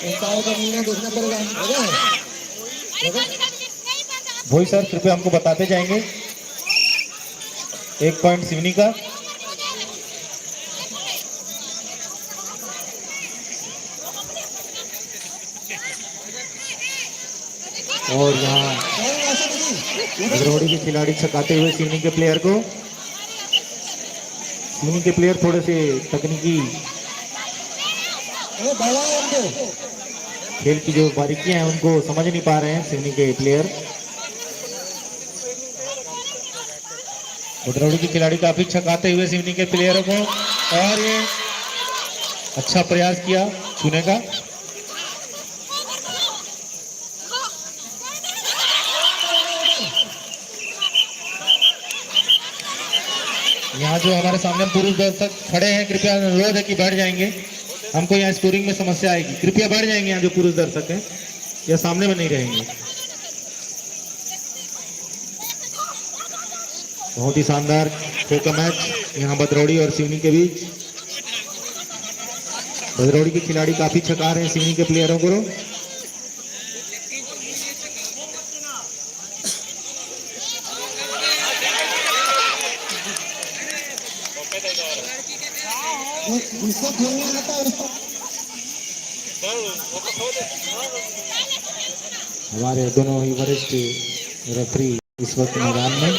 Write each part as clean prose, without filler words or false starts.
Umpire का निर्णय देखना पड़ेगा। वही सर कृपया हमको बताते जाएंगे। 1 पॉइंट सिवनी का। और यहाँ भद्रौड़ी के खिलाड़ी छकाते हुए सिवनी के प्लेयर को। सिवनी के प्लेयर थोड़े से तकनीकी खेल की जो बारीकियां हैं उनको समझ नहीं पा रहे हैं सिवनी के प्लेयर। भद्रौड़ी के खिलाड़ी काफी छकाते हुए सिवनी के प्लेयरों को, और ये अच्छा प्रयास किया छूने का। यहाँ जो हमारे सामने पुरुष दर्शक खड़े हैं, कृपया अनुरोध है कि बैठ जाएंगे, हमको यहाँ स्कोरिंग में समस्या आएगी। कृपया बैठ जाएंगे यहाँ जो पुरुष दर्शक हैं, या सामने में नहीं रहेंगे। बहुत ही शानदार खो का मैच यहाँ भद्रौड़ी और सिवनी के बीच। भद्रौड़ी के खिलाड़ी काफी छका रहे हैं सिवनी के प्लेयरों को। हमारे दोनों ही वरिष्ठ रेफरी इस वक्त मैदान में।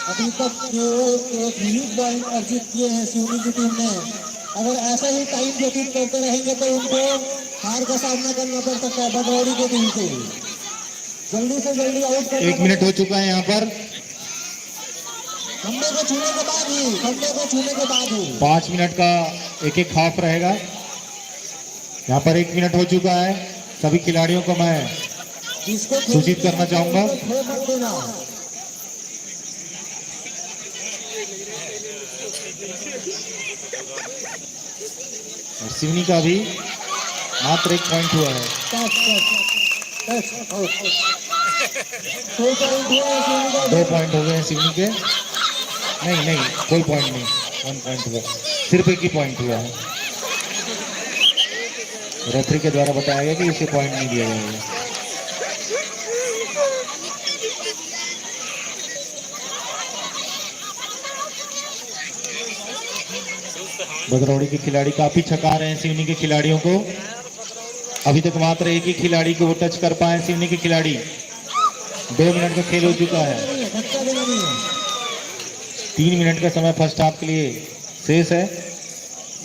अभी तक जो एक पॉइंट अर्जित किए हैं सिवनी की टीम ने, अगर ऐसा ही टाइम व्यतीत करते रहेंगे तो उनको हार का सामना करना पड़ सकता है भद्रौड़ी की टीम से। जल्दी से जल्दी आउट। 1 मिनट हो चुका है यहाँ पर। खंबे को छूने के बाद ही 5 मिनट का एक हाफ रहेगा। यहाँ पर 1 मिनट हो चुका है। सभी खिलाड़ियों को मैं सूचित करना चाहूंगा। और सिवनी का भी मात्र 1 पॉइंट हुआ है। 2 पॉइंट हो गए हैं सिवनी के। नहीं, कोई पॉइंट नहीं, 1 पॉइंट हुआ, सिर्फ 1 ही पॉइंट हुआ है। रेफरी के द्वारा बताया गया कि इसे पॉइंट नहीं दिया जाएगा। भद्रौड़ी के खिलाड़ी काफी छका रहे हैं सिवनी के खिलाड़ियों को। अभी तक मात्र 1 ही खिलाड़ी को वो टच कर पाए सिवनी के खिलाड़ी। 2 मिनट का खेल हो चुका है। 3 मिनट का समय फर्स्ट हाफ के लिए शेष है।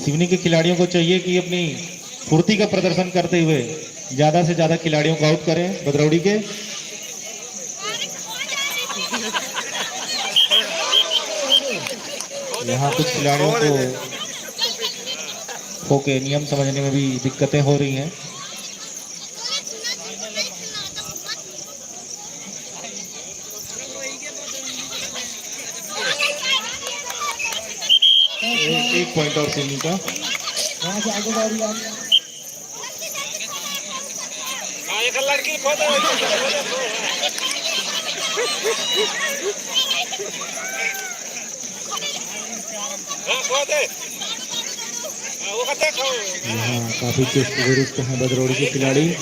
सिवनी के खिलाड़ियों को चाहिए कि अपनी फुर्ती का प्रदर्शन करते हुए ज्यादा से ज्यादा खिलाड़ियों को आउट करें भद्रौड़ी के। यहाँ कुछ खिलाड़ियों को खो के नियम समझने में भी दिक्कतें हो रही हैं। एक पॉइंट और सिवनी का। लड़की यहाँ काफी चुस्त दुरुस्त हैं भद्रौड़ी के खिलाड़ी और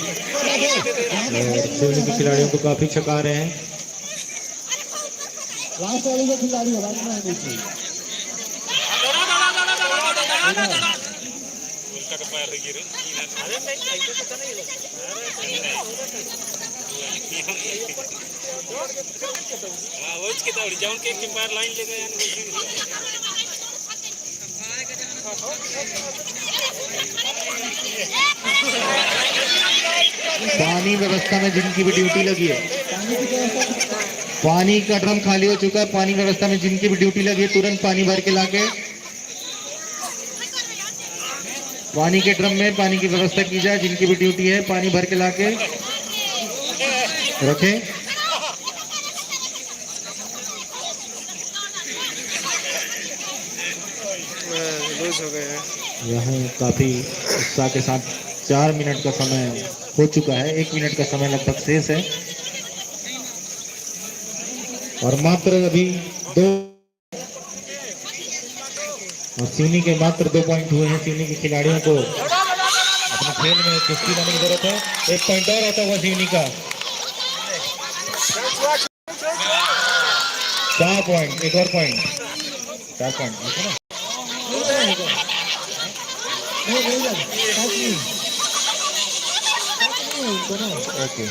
सिवनी के खिलाड़ियों को काफी छका रहे हैं। लास्ट वाले जो खिलाड़ी है पानी व्यवस्था में जिनकी भी ड्यूटी लगी है, पानी का ड्रम खाली हो चुका है। पानी व्यवस्था में जिनकी भी ड्यूटी लगी है तुरंत पानी भर के लाके पानी के ड्रम में पानी की व्यवस्था की जाए। जिनकी भी ड्यूटी है पानी भर के लाके रखें। लूज हो गए हैं। यहाँ काफी उत्साह के साथ 4 मिनट का समय हो चुका है, 1 मिनट का समय लगभग शेष है और मात्र अभी 2 और सिवनी के मात्र 2 पॉइंट हुए हैं। सिवनी के खिलाड़ियों को अपने खेल में कुश्ती लाने की जरूरत है। 1 पॉइंट और आता हुआ सिवनी का, 4 पॉइंट, एक और पॉइंट, 4 पॉइंट है ना। ओके,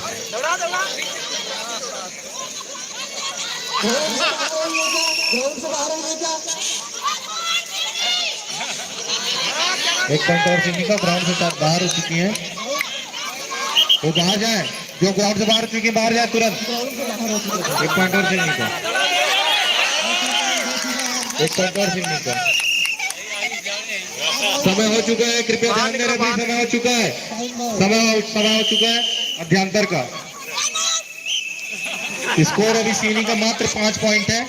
एक पॉइंट और सिवनी का, ग्राउंड से साथ बाहर हो चुकी है। वो बाहर जाए, जो ग्राउंड से बाहर चुकी बाहर जाए तुरंत। 1 पॉइंट और सिवनी का, 1 पॉइंट और सिवनी का। समय हो चुका है, कृपया ध्यान दे रहे हैं, समय हो चुका है, समय हो चुका है अध्यांतर का। स्कोर अभी सिवनी का मात्र 5 पॉइंट है।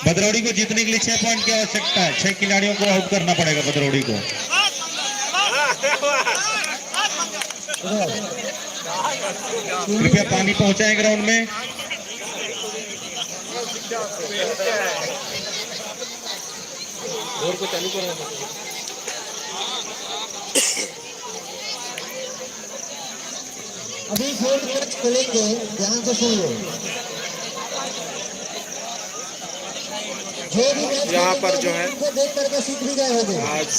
भदरौड़ी को जीतने के लिए 6 पॉइंट की आवश्यकता है। 6 खिलाड़ियों को आउट करना पड़ेगा भदरौड़ी को। कृपया पानी पहुंचाएं ग्राउंड में। और को चालू करो। अभी फोर्थ मैच खेलेंगे, ध्यान से सुन लो। जो भी मैच यहाँ पर जो है देख करके सीख भी गए होंगे। आज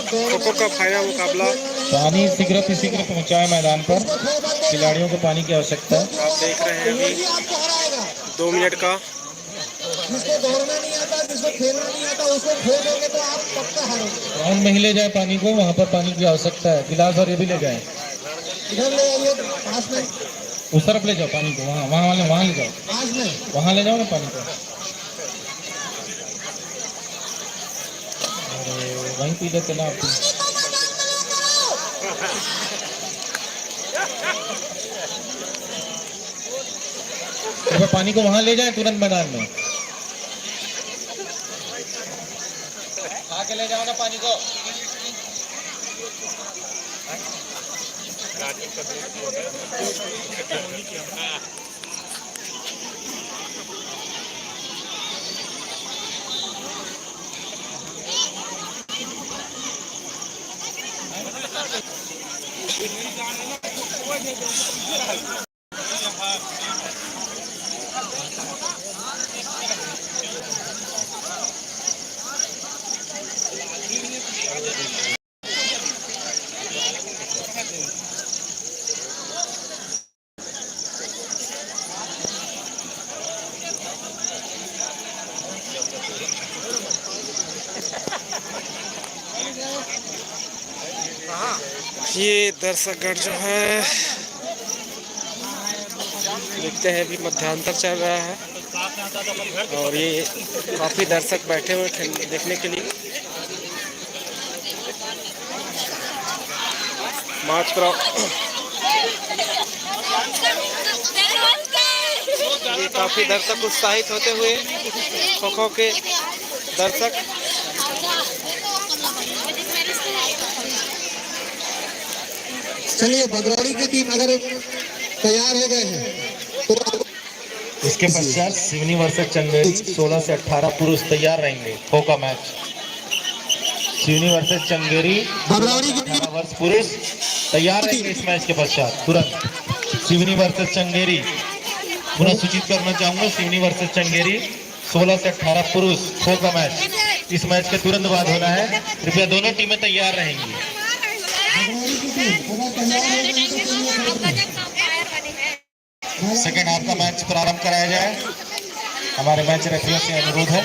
खो-खो का फाइनल मुकाबला पानी शीघ्र पहुंचाए मैदान पर, खिलाड़ियों को पानी की आवश्यकता है। आप देख रहे हैं अभी 2 मिनट का। जिसको दौड़ना नहीं आता, जिसको खेलना नहीं आता, उसको खो दोगे तो आप पक्का हारोगे। ग्राउंड में ही ले जाए पानी को, वहाँ पर पानी की आवश्यकता है। गिलास और ये भी ले जाए, इधर ले आइए पास में, उस तरफ ले जाओ पानी को, वहाँ ले जाओ, पास में वहाँ ले जाओ ना पानी को। अरे वहीं पी लेते ना आप। तो पानी को वहाँ ले जाए तुरंत मैदान में। आके ले जाओ ना पानी को। ये दर्शकगण जो है देखते हैं, अभी मध्यांतर चल रहा है और ये काफ़ी दर्शक बैठे हुए देखने के लिए। मैच ये काफ़ी दर्शक उत्साहित होते हुए, खो-खो के दर्शक। चलिए, भदरौड़ी की टीम अगर तैयार हो गए हैं तो इसके पश्चात सिवनी वर्सेस चंदेरी 16 से 18 पुरुष तैयार रहेंगे। खो का मैच सिवनी वर्सेस चंदेरी, भदरौड़ी की 18 वर्ष पुरुष तैयार रहेंगे इस मैच के पश्चात तुरंत। सिवनी वर्सेस चंदेरी, पुनः सूचित करना चाहूंगा, सिवनी वर्सेस चंदेरी 16 से 18 पुरुष खो का मैच इस मैच के तुरंत बाद होना है। कृपया दोनों टीमें तैयार रहेंगी। सेकेंड हाफ का मैच प्रारंभ कराया जाए। हमारे मैच रेफरी से अनुरोध है।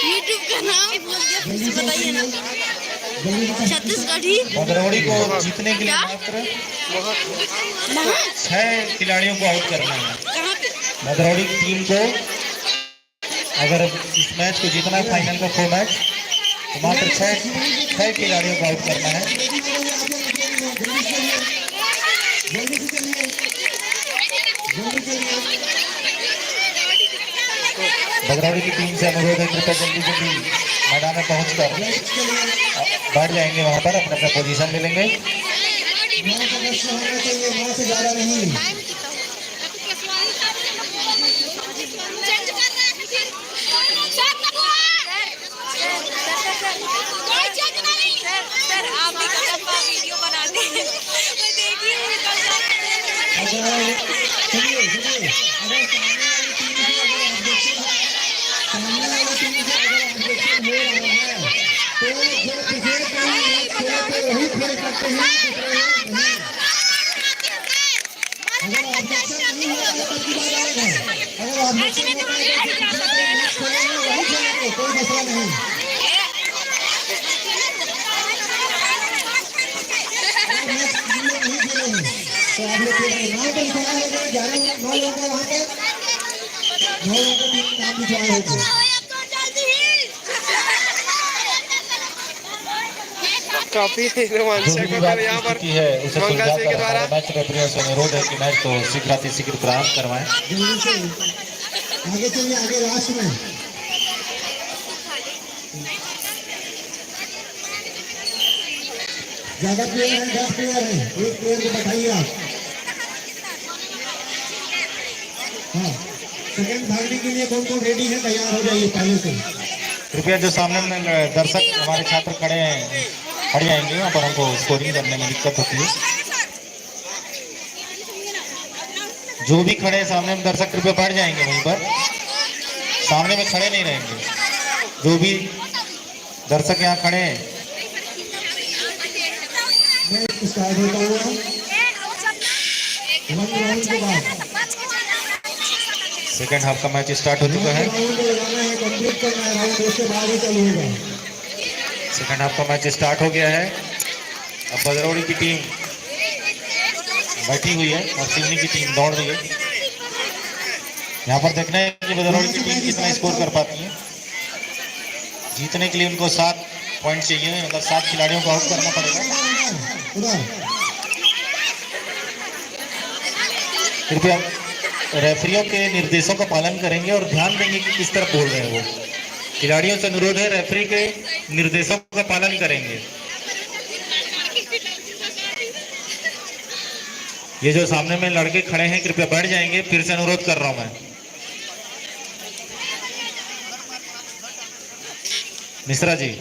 यूट्यूब का नाम बताइए ना, छत्तीसगढ़ी। भदरौड़ी को जीतने के लिए मात्र 6 खिलाड़ियों को आउट करना है। भदरौड़ी की टीम को अगर इस मैच को जीतना है, फाइनल का खो मैच, तो मात्र 6 खिलाड़ियों को आउट करना है। बगरौली की टीम से अनुरोध है कृपया जल्दी जल्दी मैदान में पहुंचकर बैठ जाएंगे, वहां पर अपने अपना पोजीशन ले लेंगे। 9 सदस्य होना चाहिए, 9 से ज्यादा नहीं। सर आप भी वीडियो बनाते हैं, मैं देख रही हूँ कल अगर सुनिए सुनिए, अगर सामने वाली टीम से अगर ऑब्जेक्शन हो रहा है तो जो पिछले टाइम खेले थे वही खेल सकते हैं, दूसरे लोग नहीं। अगर ऑब्जेक्शन नहीं हो रहा तो की बात अलग है, अगर ऑब्जेक्शन हो रहा है तो पिछले टाइम मैच खेलेंगे वही खेलेंगे, कोई मसला नहीं। मैच नहीं खेलेंगे तो आप लोग नाम तो लिखवाया होगा, 11 9 लोगों का वहाँ पे 9 लोगों का नाम लिखवाया होगा। काफी रोमांचक होकर यहाँ पर मंगल सिंह के द्वारा मैच रेफरियों से अनुरोध है कि मैच को शीघ्र प्रारंभ करवाएं। जल्दी से आगे चलिए, आगे लास्ट में ज्यादा प्लेयर हैं, 10 प्लेयर हैं, एक प्लेयर को बताइए आप। हाँ, सेकंड भागने के लिए कौन कौन रेडी है, तैयार हो जाइए पहले से। कृपया जो सामने में दर्शक हमारे छात्र खड़े हैं हट जाएंगे, यहाँ पर हमको स्कोरिंग करने में दिक्कत होती है। जो भी खड़े हैं सामने में दर्शक कृपया बैठ जाएंगे, वहीं पर सामने में खड़े नहीं रहेंगे। जो भी दर्शक यहाँ खड़े हैं स्टार्ट होता हुआ 1 राउंड के बाद सेकेंड हाफ का मैच स्टार्ट हो चुका है। राउंड लगाना है, कंप्लीट करना है राउंड, उसके बाद ही चालू होगा। सेकेंड हाफ का मैच स्टार्ट हो गया है। अब बगरौली की टीम बैठी हुई है और सिवनी की टीम दौड़ रही है। यहाँ पर देखना है कि बगरौली की टीम कितना स्कोर कर पाती है। जीतने के लिए उनको 7 पॉइंट चाहिए, मतलब 7 खिलाड़ियों को आउट करना पड़ेगा। कृपया रेफरियों के निर्देशों का पालन करेंगे और ध्यान देंगे कि किस तरफ बोल रहे हैं वो। खिलाड़ियों से अनुरोध है रेफरी के निर्देशों का पालन करेंगे। ये जो सामने में लड़के खड़े हैं कृपया बैठ जाएंगे, फिर से अनुरोध कर रहा हूं मैं। मिश्रा जी,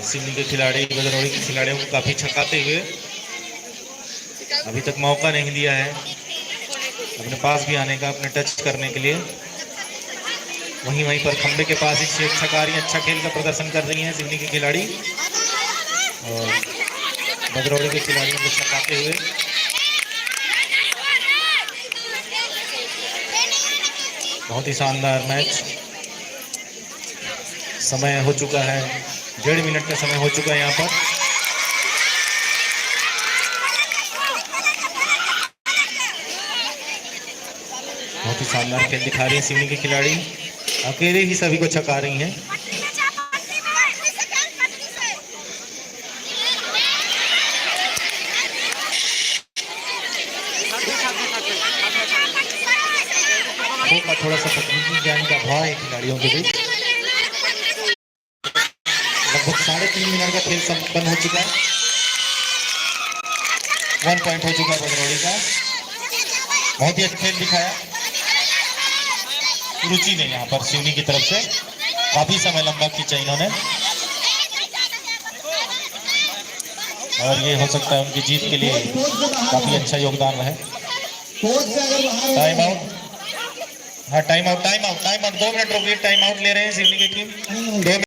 सिवनी के खिलाड़ी बगरौली के खिलाड़ियों को काफी छकाते हुए, अभी तक मौका नहीं दिया है अपने पास भी आने का, अपने टच करने के लिए। वहीं पर खंबे के पास ही छका रही, अच्छा खेल का प्रदर्शन कर रही हैं सिवनी के खिलाड़ी और बगरौली के खिलाड़ियों को छकाते हुए। बहुत ही शानदार मैच। समय हो चुका है, 1.5 मिनट का समय हो चुका है यहाँ पर। बहुत ही शानदार खेल दिखा रही है सिवनी के खिलाड़ी, अकेले ही सभी को छका रही हैं। थोड़ा सा तकनीकी ज्ञान का अभाव है खिलाड़ियों के बीच। लगभग 3.5 मिनट का खेल संपन्न हो चुका है। 1 पॉइंट हो चुका है बगरौली का। बहुत ही अच्छा खेल दिखाया रुचि ने यहाँ पर सिवनी की तरफ से, काफी समय लंबा खींचा इन्होंने और ये हो सकता है उनकी जीत के लिए काफी अच्छा योगदान है। टाइम आउट, हाँ टाइम आउट 2 मिनट रोकिए, टाइम आउट ले रहे हैं सिवनी की टीम।